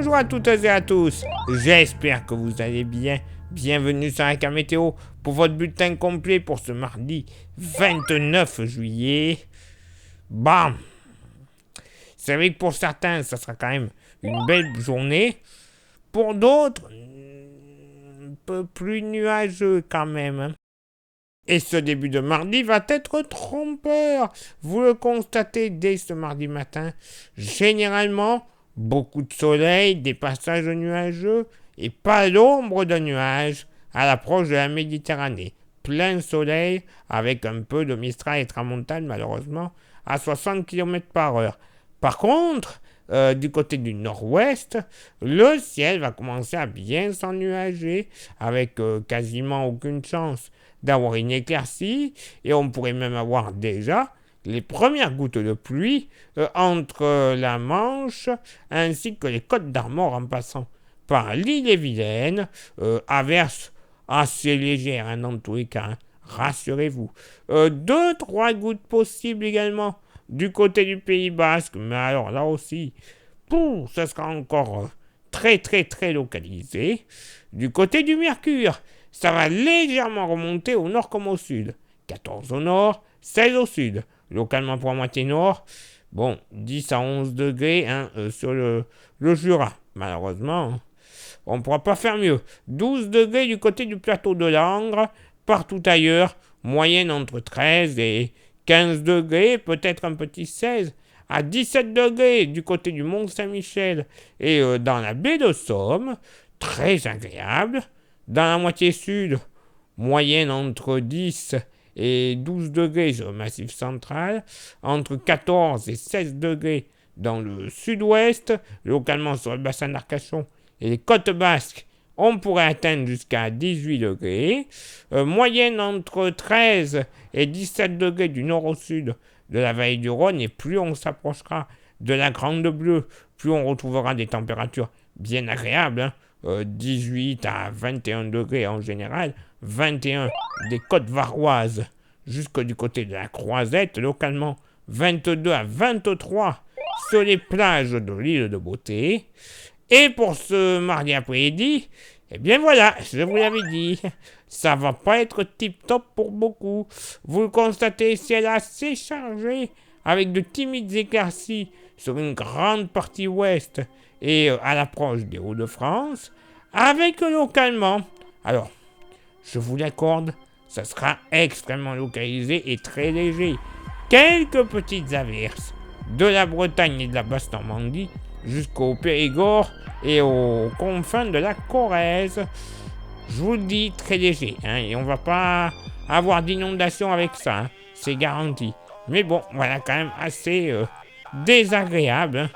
Bonjour à toutes et à tous, j'espère que vous allez bien. Bienvenue sur AK Météo pour votre bulletin complet pour ce mardi 29 juillet. Bam! C'est vrai que pour certains, ça sera quand même une belle journée. Pour d'autres, un peu plus nuageux quand même, hein. Et ce début de mardi va être trompeur. Vous le constatez dès ce mardi matin. Généralement, beaucoup de soleil, des passages nuageux et pas l'ombre de nuages à l'approche de la Méditerranée. Plein soleil avec un peu de Mistral et Tramontane malheureusement à 60 km/h. Par contre, du côté du nord-ouest, le ciel va commencer à bien s'ennuager avec quasiment aucune chance d'avoir une éclaircie et on pourrait même avoir déjà les premières gouttes de pluie entre la Manche ainsi que les Côtes d'Armor en passant par l'Ille-et-Vilaine, averse assez légère hein, dans tous les cas, hein, rassurez-vous. 2-3 gouttes possibles également du côté du Pays Basque, mais alors là aussi, ça sera encore très localisé. Du côté du Mercure, ça va légèrement remonter au nord comme au sud. 14 au nord, 16 au sud. Localement pour la moitié nord, bon, 10 à 11 degrés hein, sur le Jura. Malheureusement, on ne pourra pas faire mieux. 12 degrés du côté du plateau de Langres. Partout ailleurs, moyenne entre 13 et 15 degrés, peut-être un petit 16. À 17 degrés du côté du Mont-Saint-Michel et dans la baie de Somme. Très agréable. Dans la moitié sud, moyenne entre 10 et 12 degrés sur le massif central, entre 14 et 16 degrés dans le sud-ouest, localement sur le bassin d'Arcachon et les côtes basques, on pourrait atteindre jusqu'à 18 degrés, moyenne entre 13 et 17 degrés du nord au sud de la vallée du Rhône, et plus on s'approchera de la Grande Bleue, plus on retrouvera des températures bien agréables, hein. 18 à 21 degrés en général, 21 des côtes varoises jusque du côté de la Croisette, localement 22 à 23 sur les plages de l'île de Beauté. Et pour ce mardi après-midi, eh bien voilà, je vous l'avais dit, ça va pas être tip-top pour beaucoup. Vous le constatez, ciel assez chargé, avec de timides éclaircies sur une grande partie ouest et à l'approche des Hauts-de-France, avec localement, alors, je vous l'accorde, ça sera extrêmement localisé et très léger. Quelques petites averses de la Bretagne et de la Basse-Normandie jusqu'au Périgord et aux confins de la Corrèze. Je vous le dis, très léger, hein, et on va pas avoir d'inondation avec ça, hein, c'est garanti. Mais bon, voilà, quand même assez désagréable, hein.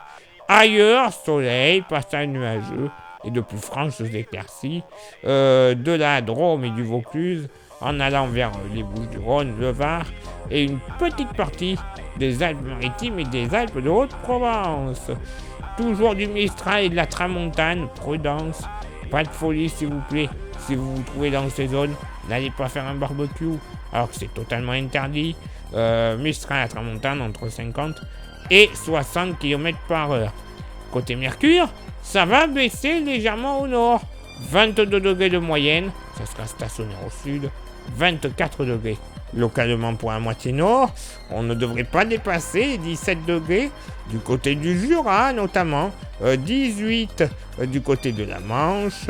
Ailleurs, soleil, passage nuageux et de plus franches éclaircies, de la Drôme et du Vaucluse, en allant vers les Bouches-du-Rhône, le Var, et une petite partie des Alpes-Maritimes et des Alpes de Haute-Provence. Toujours du Mistral et de la Tramontane, prudence, pas de folie s'il vous plaît. Si vous vous trouvez dans ces zones, n'allez pas faire un barbecue, alors que c'est totalement interdit. Mistral à Tramontane entre 50 et 60 km/h. Côté Mercure, ça va baisser légèrement au nord. 22 degrés de moyenne, ça sera stationnaire au sud. 24 degrés localement pour la moitié nord. On ne devrait pas dépasser les 17 degrés du côté du Jura notamment. 18 du côté de la Manche.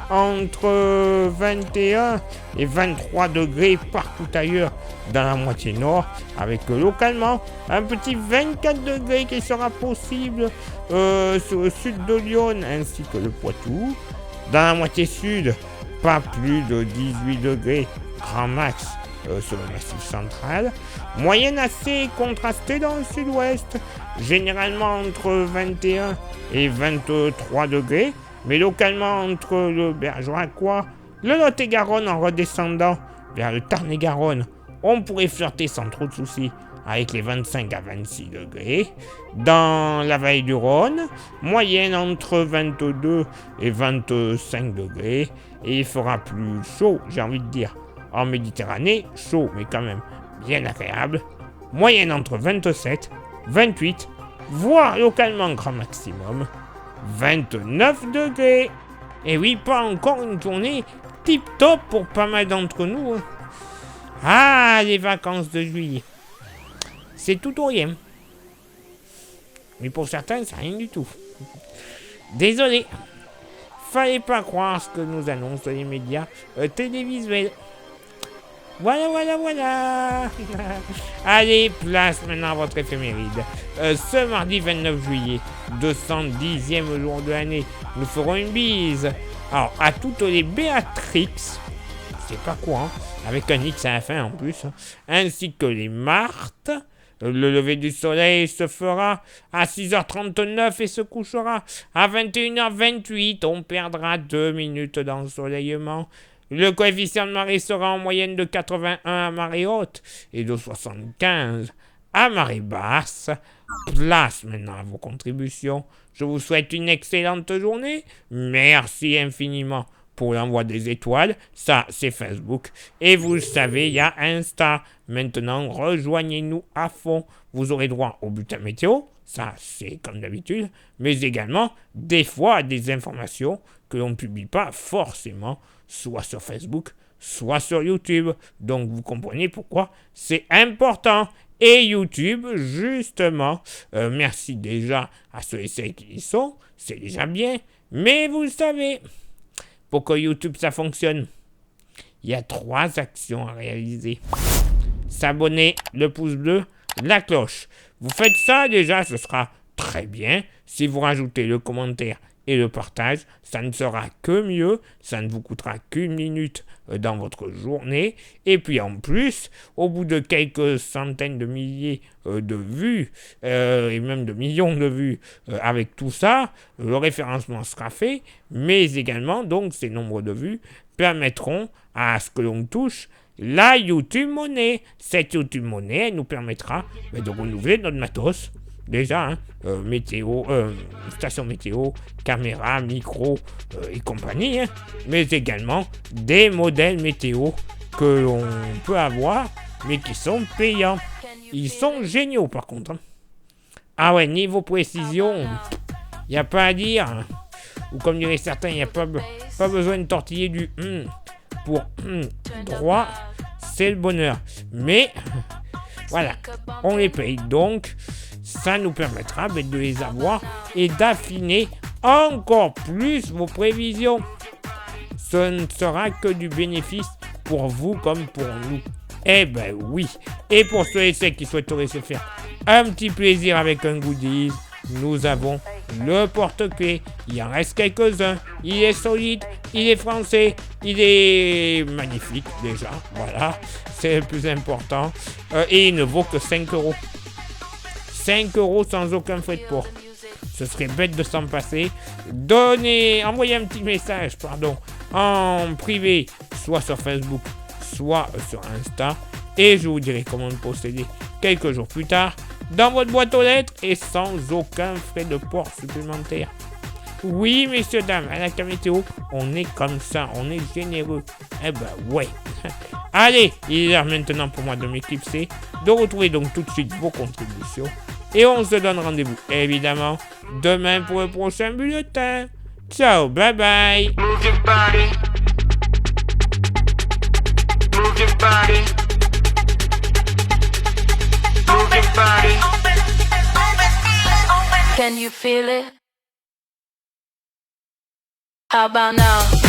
Entre 21 et 23 degrés partout ailleurs dans la moitié nord. Avec localement un petit 24 degrés qui sera possible sur le sud de Lyon ainsi que le Poitou. Dans la moitié sud, pas plus de 18 degrés, grand max sur le massif central. Moyenne assez contrastée dans le sud-ouest, généralement entre 21 et 23 degrés, mais localement entre le Bergeracois, le Lot-et-Garonne en redescendant vers le Tarn-et-Garonne, on pourrait flirter sans trop de soucis avec les 25 à 26 degrés. Dans la vallée du Rhône, moyenne entre 22 et 25 degrés. Et il fera plus chaud, j'ai envie de dire, en Méditerranée, chaud mais quand même bien agréable. Moyenne entre 27, 28, voire localement grand maximum 29 degrés. Et oui, pas encore une journée tip-top pour pas mal d'entre nous. Ah, les vacances de juillet. C'est tout ou rien. Mais pour certains, c'est rien du tout. Désolé. Fallait pas croire ce que nous annoncent les médias télévisuels. Voilà. Allez, place maintenant à votre éphéméride. Ce mardi 29 juillet, 210e jour de l'année, nous ferons une bise. Alors, à toutes les Béatrix, c'est pas quoi, hein, avec un X à la fin en plus, hein, ainsi que les Marthes. Le lever du soleil se fera à 6h39 et se couchera à 21h28. On perdra 2 minutes d'ensoleillement. Le coefficient de marée sera en moyenne de 81 à marée haute et de 75 à marée basse. Place maintenant à vos contributions. Je vous souhaite une excellente journée. Merci infiniment pour l'envoi des étoiles. Ça, c'est Facebook. Et vous le savez, il y a Insta. Maintenant, rejoignez-nous à fond. Vous aurez droit au bulletin météo. Ça, c'est comme d'habitude. Mais également, des fois, des informations que l'on ne publie pas forcément, soit sur Facebook, soit sur YouTube. Donc, vous comprenez pourquoi c'est important. Et YouTube, justement, merci déjà à ceux et celles qui y sont. C'est déjà bien. Mais vous le savez, pour que YouTube ça fonctionne, il y a 3 actions à réaliser. S'abonner, le pouce bleu, la cloche. Vous faites ça déjà, ce sera très bien. Si vous rajoutez le commentaire et le partage, ça ne sera que mieux. Ça ne vous coûtera qu'1 minute dans votre journée. Et puis en plus, au bout de quelques centaines de milliers de vues, et même de millions de vues avec tout ça, le référencement sera fait. Mais également, donc, ces nombres de vues permettront à ce que l'on touche la YouTube Money. Cette YouTube Money, elle nous permettra de renouveler notre matos. Déjà, hein, météo, station météo, caméra, micro et compagnie, hein, mais également des modèles météo que l'on peut avoir, mais qui sont payants. Ils sont géniaux par contre. Hein. Ah ouais, niveau précision, il n'y a pas à dire. Hein. Ou comme diraient certains, il n'y a pas besoin de tortiller du pour droit, c'est le bonheur. Mais voilà, on les paye donc. Ça nous permettra de les avoir et d'affiner encore plus vos prévisions. Ce ne sera que du bénéfice pour vous comme pour nous. Eh ben oui. Et pour ceux et celles qui souhaiteraient se faire un petit plaisir avec un goodies, nous avons le porte-clés. Il en reste quelques-uns. Il est solide, il est français, il est magnifique déjà. Voilà, c'est le plus important. Et il ne vaut que 5 €. 5 € sans aucun frais de port. Ce serait bête de s'en passer. Envoyez un petit message, en privé, soit sur Facebook, soit sur Insta. Et je vous dirai comment le posséder quelques jours plus tard dans votre boîte aux lettres et sans aucun frais de port supplémentaire. Oui, messieurs, dames, à la météo, on est comme ça, on est généreux. Eh ben ouais. Allez, il est l'heure maintenant pour moi de m'éclipser, de retrouver donc tout de suite vos contributions. Et on se donne rendez-vous, évidemment, demain pour le prochain bulletin. Ciao, bye bye. Move your body. Move your body. Move your body. Can you feel it? How about now?